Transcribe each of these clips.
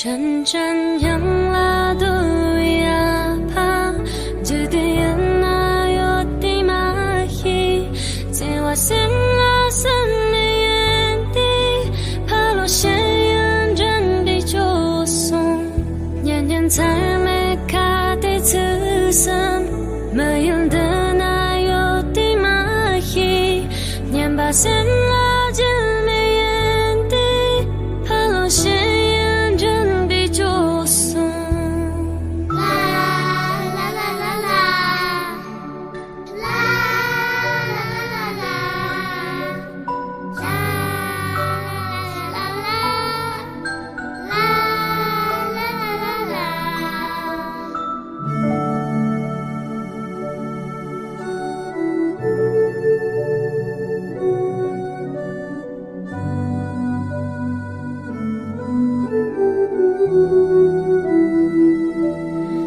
真正养拉都呀怕，这点那有的马希，在我心啊心里眼底，怕落线人真的就送，年年才没卡的自身，没有的那有的马希，年把心啊真没眼底，怕落线。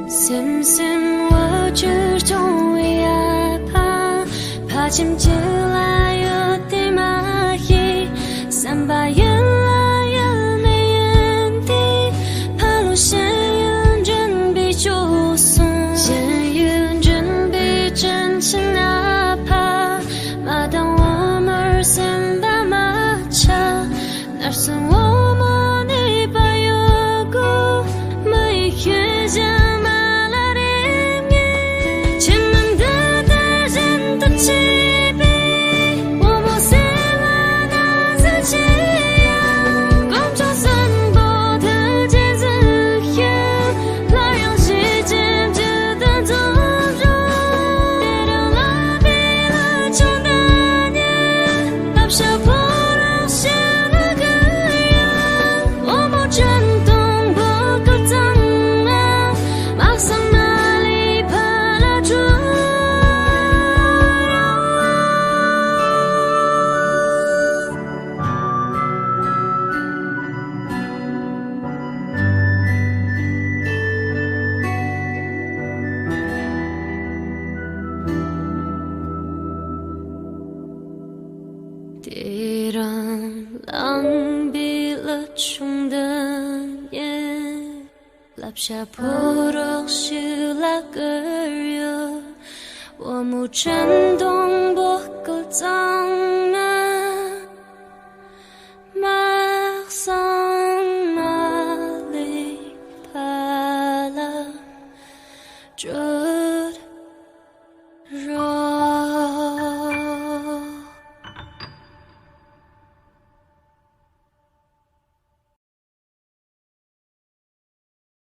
深深我之中呀怕亲近来有的马希，三把眼来也没眼底，怕路线人真比就送，线人真比真情哪怕马当我们三把马车，那算我们你把有故没学家。地让狼狈了穷的夜，落下破落是那个人，我目震动波歌脏。